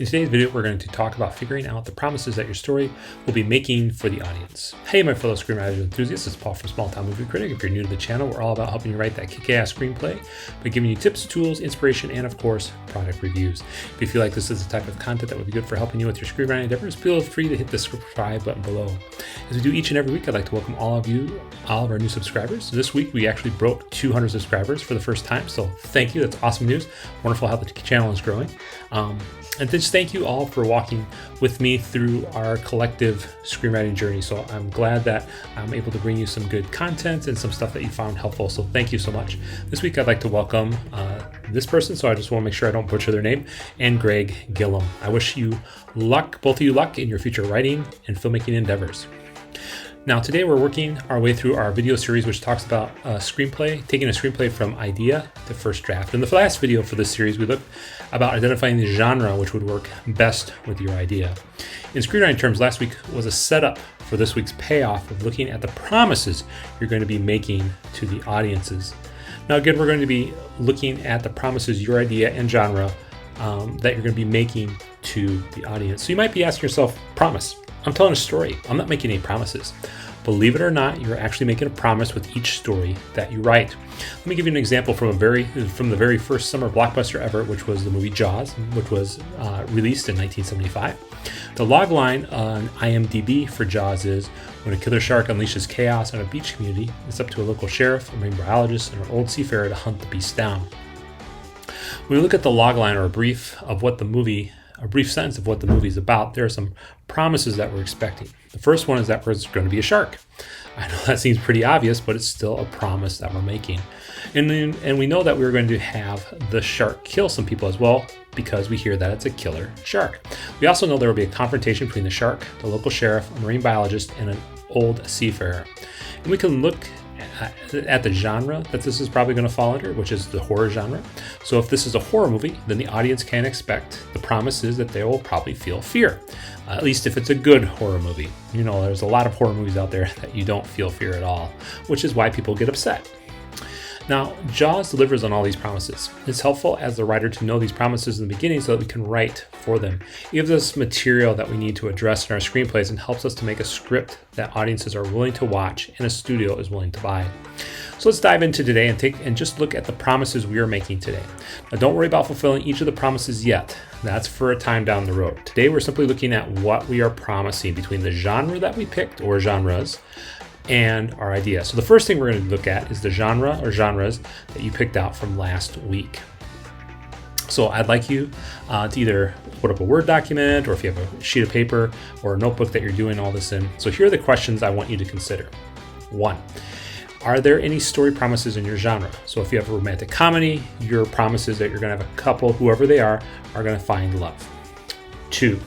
In today's video, we're going to talk about figuring out the promises that your story will be making for the audience. Hey, my fellow screenwriter enthusiasts, it's Paul from Small Town Movie Critic. If you're new to the channel, we're all about helping you write that kick-ass screenplay by giving you tips, tools, inspiration, and of course, product reviews. If you feel like this is the type of content that would be good for helping you with your screenwriting endeavors, feel free to hit the subscribe button below. As we do each and every week, I'd like to welcome all of our new subscribers. This week, we actually broke 200 subscribers for the first time, so thank you. That's awesome news. Wonderful how the channel is growing. And just thank you all for walking with me through our collective screenwriting journey. So I'm glad that I'm able to bring you some good content and some stuff that you found helpful. So thank you so much. This week, I'd like to welcome this person. So I just want to make sure I don't butcher their name, and Greg Gillum. I wish you luck, both of you luck in your future writing and filmmaking endeavors. Now, today we're working our way through our video series, which talks about screenplay, taking a screenplay from idea to first draft. In the last video for this series, we looked about identifying the genre which would work best with your idea. In screenwriting terms, last week was a setup for this week's payoff of looking at the promises you're going to be making to the audiences. Now, again, we're going to be looking at the promises, your idea and genre that you're going to be making to the audience. So you might be asking yourself, promise. I'm telling a story. I'm not making any promises. Believe it or not, you're actually making a promise with each story that you write. Let me give you an example from the very first summer blockbuster ever, which was the movie Jaws, which was released in 1975. The logline on IMDb for Jaws is, when a killer shark unleashes chaos on a beach community, it's up to a local sheriff, a marine biologist, and an old seafarer to hunt the beast down. When we look at the logline, or a brief sentence of what the movie is about, there are some promises that we're expecting. The first one is that there's going to be a shark. I know that seems pretty obvious, but it's still a promise that we're making. And we know that we're going to have the shark kill some people as well, because we hear that it's a killer shark. We also know there will be a confrontation between the shark, the local sheriff, a marine biologist, and an old seafarer. And we can look at the genre that this is probably going to fall under, which is the horror genre. So if this is a horror movie, then the audience can expect the promise is that they will probably feel fear, at least if it's a good horror movie. You know, there's a lot of horror movies out there that you don't feel fear at all, which is why people get upset. Now, Jaws delivers on all these promises. It's helpful as the writer to know these promises in the beginning so that we can write for them. It gives us material that we need to address in our screenplays and helps us to make a script that audiences are willing to watch and a studio is willing to buy. So let's dive into today and just look at the promises we are making today. Now, don't worry about fulfilling each of the promises yet. That's for a time down the road. Today, we're simply looking at what we are promising between the genre that we picked, or genres, and our idea. So the first thing we're going to look at is the genre or genres that you picked out from last week. So I'd like you to either put up a Word document, or if you have a sheet of paper or a notebook that you're doing all this in. So here are the questions I want you to consider. 1, are there any story promises in your genre? So if you have a romantic comedy, your promise is that you're going to have a couple, whoever they are going to find love. 2,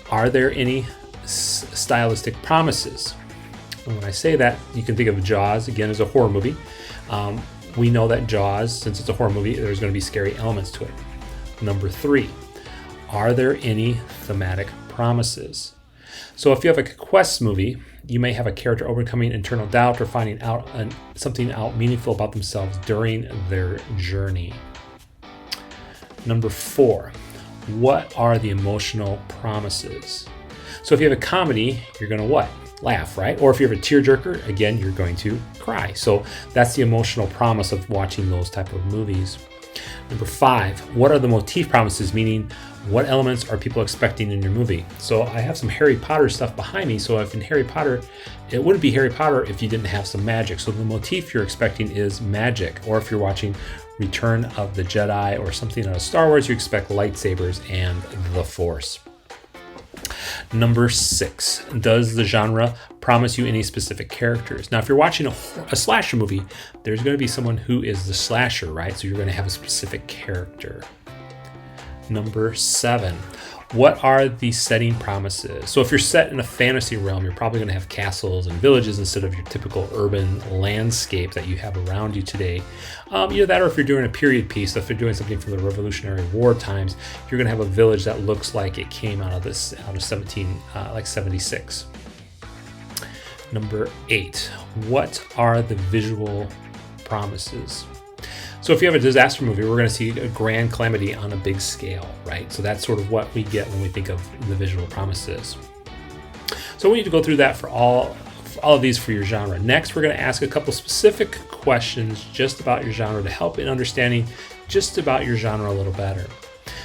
are there any stylistic promises? And when I say that, you can think of Jaws, again, as a horror movie. We know that Jaws, since it's a horror movie, there's going to be scary elements to it. Number 3, are there any thematic promises? So if you have a quest movie, you may have a character overcoming internal doubt or finding out something meaningful about themselves during their journey. Number 4, what are the emotional promises? So if you have a comedy, you're going to what? Laugh, right? Or if you have a tearjerker, again, you're going to cry. So that's the emotional promise of watching those type of movies. Number 5, what are the motif promises? Meaning, what elements are people expecting in your movie? So I have some Harry Potter stuff behind me. So if in Harry Potter, it wouldn't be Harry Potter if you didn't have some magic. So the motif you're expecting is magic. Or if you're watching Return of the Jedi or something out of Star Wars, you expect lightsabers and the Force. Number 6, does the genre promise you any specific characters? Now, if you're watching a slasher movie, there's going to be someone who is the slasher, right? So you're going to have a specific character. Number 7, what are the setting promises? So if you're set in a fantasy realm, you're probably going to have castles and villages instead of your typical urban landscape that you have around you today. Either that, or if you're doing a period piece, so if you're doing something from the Revolutionary War times, you're going to have a village that looks like it came out of 76. Number 8, what are the visual promises? So if you have a disaster movie, we're going to see a grand calamity on a big scale, right? So that's sort of what we get when we think of the visual promises. So we need to go through that for all of these for your genre. Next, we're going to ask a couple specific questions just about your genre to help in understanding just about your genre a little better.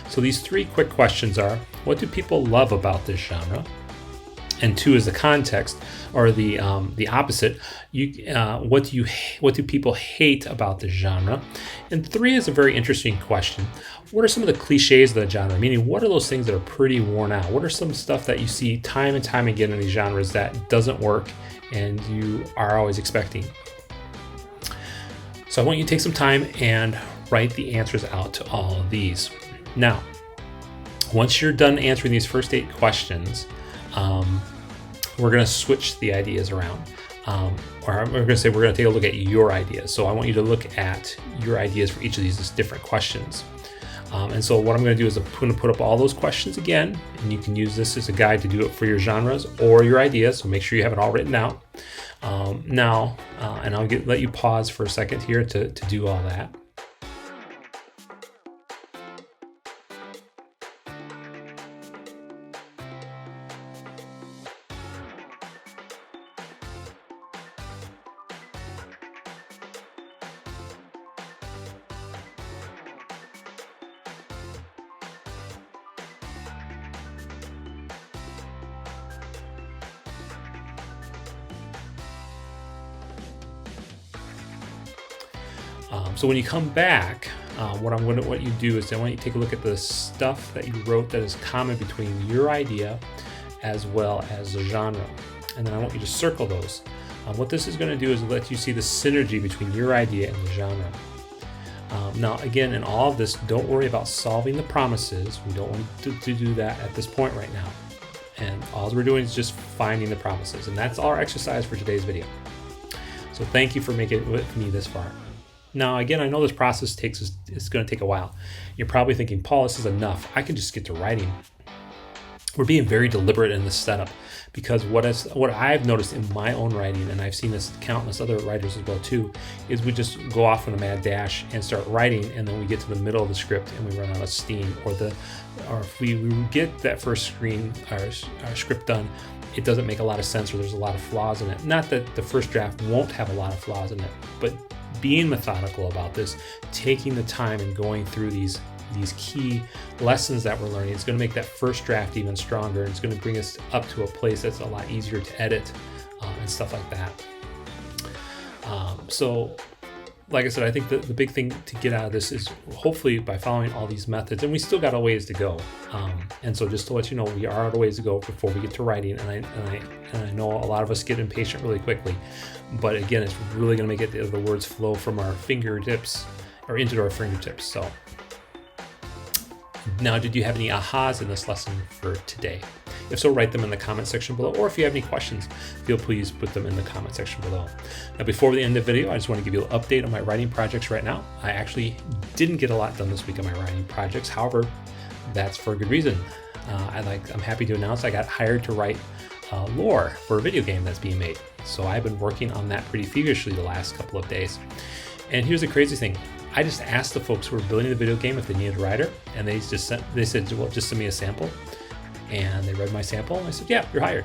So these 3 quick questions are: what do people love about this genre? And 2 is the context, or the opposite. What do people hate about this genre? And 3 is a very interesting question. What are some of the cliches of the genre? Meaning, what are those things that are pretty worn out? What are some stuff that you see time and time again in these genres that doesn't work and you are always expecting? So I want you to take some time and write the answers out to all of these. Now, once you're done answering these first 8 questions, we're going to switch the ideas around. Or we're going to say we're going to take a look at your ideas. So I want you to look at your ideas for each of these different questions. And so what I'm going to do is I'm going to put up all those questions again, and you can use this as a guide to do it for your genres or your ideas. So make sure you have it all written out now, and I'll let you pause for a second here to do all that. So when you come back, what you do is I want you to take a look at the stuff that you wrote that is common between your idea as well as the genre. And then I want you to circle those. What this is going to do is let you see the synergy between your idea and the genre. Now, again, in all of this, don't worry about solving the promises. We don't want to do that at this point right now. And all we're doing is just finding the promises. And that's our exercise for today's video. So thank you for making it with me this far. Now, again, I know this process it's going to take a while. You're probably thinking, Paul, this is enough. I can just get to writing. We're being very deliberate in this setup because what I've noticed in my own writing, and I've seen this countless other writers as well too, is we just go off on a mad dash and start writing, and then we get to the middle of the script and we run out of steam, or if we get that first script done, it doesn't make a lot of sense, or there's a lot of flaws in it. Not that the first draft won't have a lot of flaws in it, but being methodical about this, taking the time and going through these key lessons that we're learning, it's going to make that first draft even stronger. It's going to bring us up to a place that's a lot easier to edit and stuff like that. So like I said, I think the big thing to get out of this is hopefully by following all these methods, and we still got a ways to go. And so just to let you know, we are out a ways to go before we get to writing. And I know a lot of us get impatient really quickly, but again, it's really going to make it the words flow from our fingertips or into our fingertips. So now, did you have any ahas in this lesson for today? If so, write them in the comment section below, or if you have any questions, please put them in the comment section below. Now, before the end of the video, I just want to give you an update on my writing projects right now. I actually didn't get a lot done this week on my writing projects. However, that's for a good reason. I'm happy to announce I got hired to write lore for a video game that's being made. So I've been working on that pretty feverishly the last couple of days. And here's the crazy thing. I just asked the folks who were building the video game if they needed a writer, and they said, well, just send me a sample. And they read my sample, and I said, yeah, you're hired.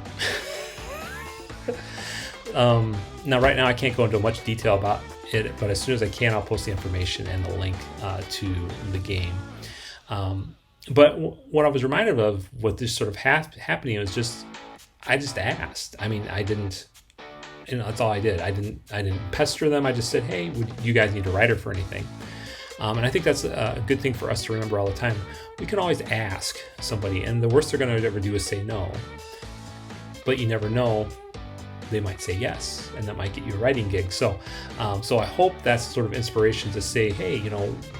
Now, right now, I can't go into much detail about it, but as soon as I can, I'll post the information and the link to the game. But what I was reminded of, what this sort of happening was I just asked. I mean, I didn't, that's all I did. I didn't pester them. I just said, hey, would you guys need a writer for anything? And I think that's a good thing for us to remember all the time. We can always ask somebody, and the worst they're going to ever do is say no. But you never know, they might say yes, and that might get you a writing gig. So I hope that's sort of inspiration to say, hey,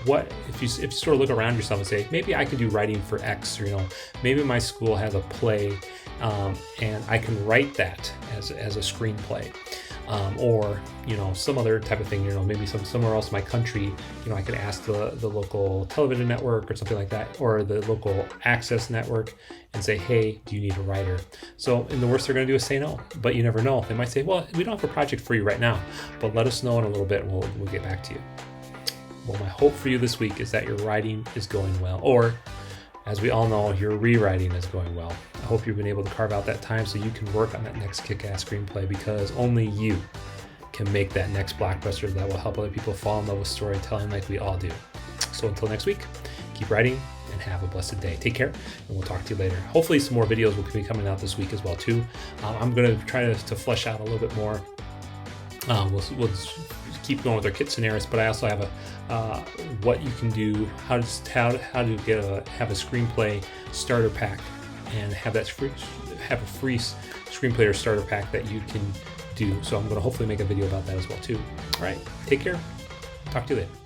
what if you sort of look around yourself and say, maybe I can do writing for X, or maybe my school has a play, and I can write that as a screenplay. Or some other type of thing, maybe somewhere else in my country, I could ask the local television network or something like that, or the local access network, and say, hey, do you need a writer? So, and the worst they're going to do is say no, but you never know. They might say, well, we don't have a project for you right now, but let us know in a little bit and we'll get back to you. Well, my hope for you this week is that your writing is going well, or as we all know, your rewriting is going well. I hope you've been able to carve out that time so you can work on that next kick-ass screenplay, because only you can make that next blockbuster that will help other people fall in love with storytelling like we all do. So until next week, keep writing and have a blessed day. Take care, and we'll talk to you later. Hopefully some more videos will be coming out this week as well too. I'm going to try to flesh out a little bit more. We'll keep going with our kit scenarios, but I also have a what you can do, how to have a screenplay starter pack, and have a free screenplay or starter pack that you can do. So I'm going to hopefully make a video about that as well too. All right, take care. Talk to you later.